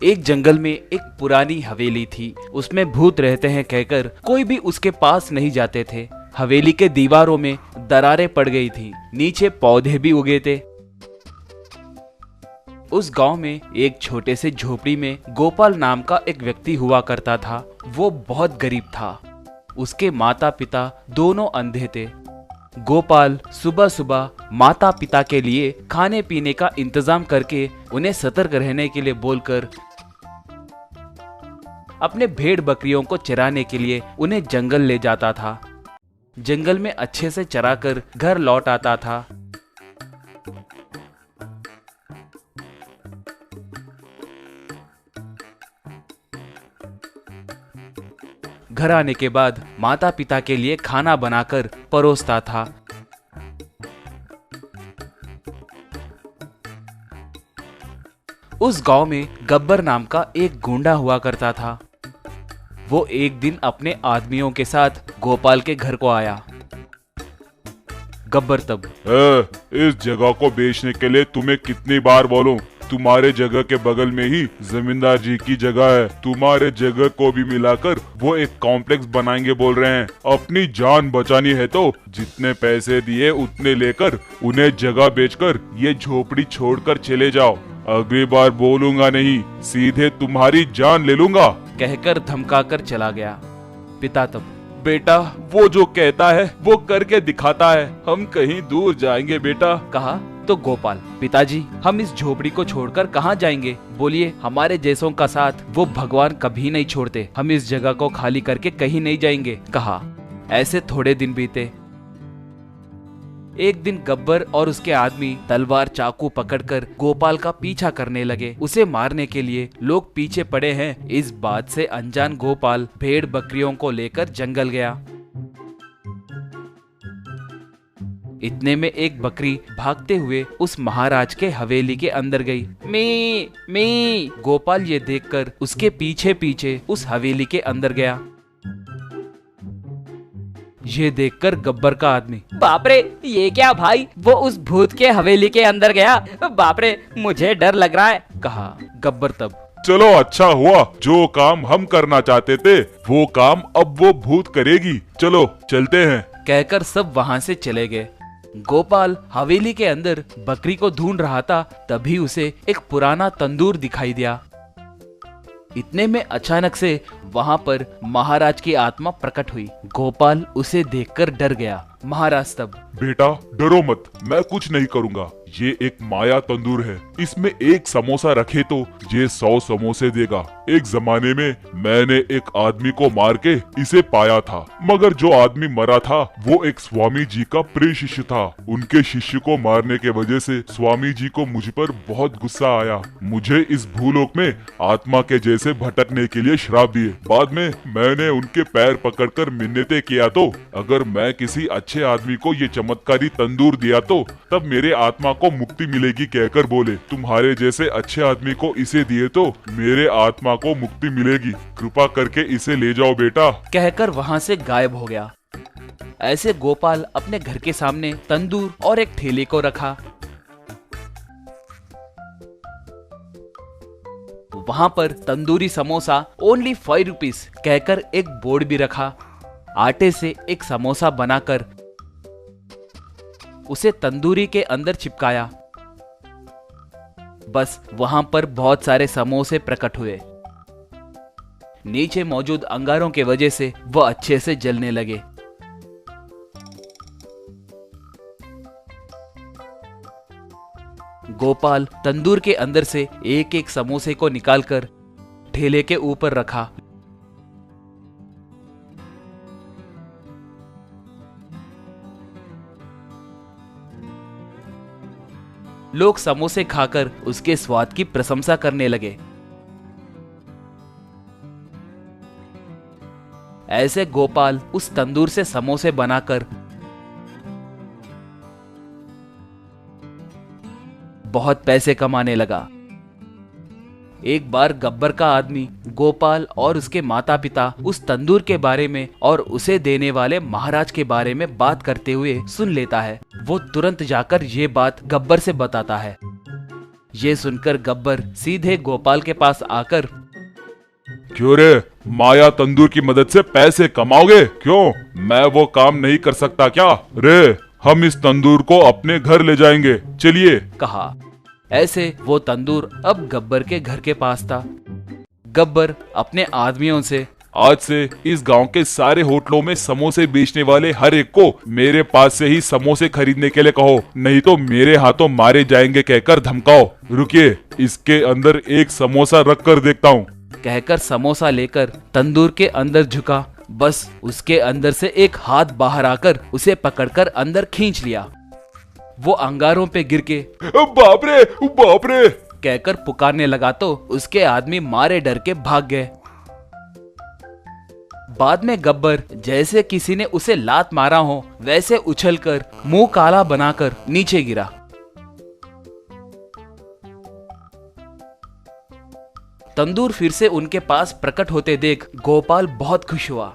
एक जंगल में एक पुरानी हवेली थी। उसमें भूत रहते हैं कहकर कोई भी उसके पास नहीं जाते थे। हवेली के दीवारों में दरारें पड़ गई थी, नीचे पौधे भी उगे थे। उस गांव में एक छोटे से झोपड़ी में गोपाल नाम का एक व्यक्ति हुआ करता था। वो बहुत गरीब था। उसके माता पिता दोनों अंधे थे। गोपाल सुबह सुबह माता पिता के लिए खाने पीने का इंतजाम करके उन्हें सतर्क रहने के लिए बोलकर अपने भेड़ बकरियों को चराने के लिए उन्हें जंगल ले जाता था। जंगल में अच्छे से चराकर घर लौट आता था। घर आने के बाद माता पिता के लिए खाना बनाकर परोसता था। उस गांव में गब्बर नाम का एक गुंडा हुआ करता था। वो एक दिन अपने आदमियों के साथ गोपाल के घर को आया। गब्बर तब, इस जगह को बेचने के लिए तुम्हें कितनी बार बोलूं? तुम्हारे जगह के बगल में ही जमींदार जी की जगह है। तुम्हारे जगह को भी मिलाकर वो एक कॉम्प्लेक्स बनाएंगे बोल रहे हैं। अपनी जान बचानी है तो जितने पैसे दिए उतने लेकर उन्हें जगह बेचकर ये झोपड़ी छोड़कर चले जाओ। अगली बार बोलूंगा नहीं, सीधे तुम्हारी जान ले लूंगा, कहकर धमकाकर चला गया। पिता तब, बेटा वो जो कहता है वो करके दिखाता है। हम कहीं दूर जाएंगे बेटा। कहा तो गोपाल, पिताजी हम इस झोपड़ी को छोड़कर कहाँ जाएंगे? बोलिए, हमारे जैसों का साथ वो भगवान कभी नहीं छोड़ते। हम इस जगह को खाली करके कहीं नहीं जाएंगे। कहा। ऐसे थोड़े दिन बीते। एक दिन गब्बर और उसके आदमी तलवार चाकू पकड़कर गोपाल का पीछा करने लगे। उसे मारने के लिए लोग पीछे पड़े हैं, इस बात से अनजान गोपाल भेड़ बकरियों को लेकर जंगल गया। इतने में एक बकरी भागते हुए उस महाराज के हवेली के अंदर गई। मी मी। गोपाल ये देखकर उसके पीछे पीछे उस हवेली के अंदर गया। ये देखकर गब्बर का आदमी, बाप रे, ये क्या भाई? वो उस भूत के हवेली के अंदर गया। बाप रे, मुझे डर लग रहा है। कहा। गब्बर तब, चलो अच्छा हुआ, जो काम हम करना चाहते थे वो काम अब वो भूत करेगी। चलो चलते हैं। कहकर सब वहां से चले गए। गोपाल हवेली के अंदर बकरी को ढूंढ रहा था, तभी उसे एक पुराना तंदूर दिखाई दिया। इतने में अचानक से वहां पर महाराज की आत्मा प्रकट हुई। गोपाल उसे देखकर डर गया। महाराज तब, बेटा डरो मत, मैं कुछ नहीं करूंगा। ये एक माया तंदूर है, इसमें एक समोसा रखे तो ये 100 समोसे देगा। एक जमाने में मैंने एक आदमी को मार के इसे पाया था, मगर जो आदमी मरा था वो एक स्वामी जी का प्रिय शिष्य था। उनके शिष्य को मारने के वजह से स्वामी जी को मुझ पर बहुत गुस्सा आया। मुझे इस भूलोक में आत्मा के जैसे भटकने के लिए श्राप दिए। बाद में मैंने उनके पैर पकड़कर मिन्नतें किया तो अगर मैं किसी अच्छे आदमी को ये चमत्कारी तंदूर दिया तो तब मेरे आत्मा को मुक्ति मिलेगी कहकर बोले। तुम्हारे जैसे अच्छे आदमी को इसे दिए तो मेरे आत्मा को मुक्ति मिलेगी। कृपा करके इसे ले जाओ बेटा। कहकर वहां से गायब हो गया। ऐसे गोपाल अपने घर के सामने तंदूर और एक ठेले को रखा। वहां पर तंदूरी समोसा ओनली 5 रुपीज कहकर एक बोर्ड भी रखा। आटे से एक समोसा बनाकर उसे तंदूरी के अंदर चिपकाया। बस वहां पर बहुत सारे समोसे प्रकट हुए। नीचे मौजूद अंगारों के वजह से वह अच्छे से जलने लगे। गोपाल तंदूर के अंदर से एक एक समोसे को निकालकर ठेले के ऊपर रखा। लोग समोसे खाकर उसके स्वाद की प्रशंसा करने लगे। ऐसे गोपाल उस तंदूर से समोसे बनाकर बहुत पैसे कमाने लगा। एक बार गब्बर का आदमी गोपाल और उसके माता पिता उस तंदूर के बारे में और उसे देने वाले महाराज के बारे में बात करते हुए सुन लेता है। वो तुरंत जाकर ये बात गब्बर से बताता है। ये सुनकर गब्बर सीधे गोपाल के पास आकर, क्यों रे, माया तंदूर की मदद से पैसे कमाओगे? क्यों, मैं वो काम नहीं कर सकता क्या? रे, हम इस तंदूर को अपने घर ले जाएंगे, चलिए। कहा। ऐसे वो तंदूर अब गब्बर के घर के पास था। गब्बर अपने आदमियों से, आज से इस गांव के सारे होटलों में समोसे बेचने वाले हर एक को मेरे पास से ही समोसे खरीदने के लिए कहो, नहीं तो मेरे हाथों मारे जाएंगे कहकर धमकाओ। रुकिए, इसके अंदर एक समोसा रख कर देखता हूँ। कहकर समोसा लेकर तंदूर के अंदर झुका। बस उसके अंदर से एक हाथ बाहर आकर उसे पकड़कर अंदर खींच लिया। वो अंगारों पे गिर के बाप रे, बाप रे कहकर पुकारने लगा तो उसके आदमी मारे डर के भाग गए। बाद में गब्बर जैसे किसी ने उसे लात मारा हो वैसे उछलकर मुंह काला बनाकर नीचे गिरा। तंदूर फिर से उनके पास प्रकट होते देख गोपाल बहुत खुश हुआ।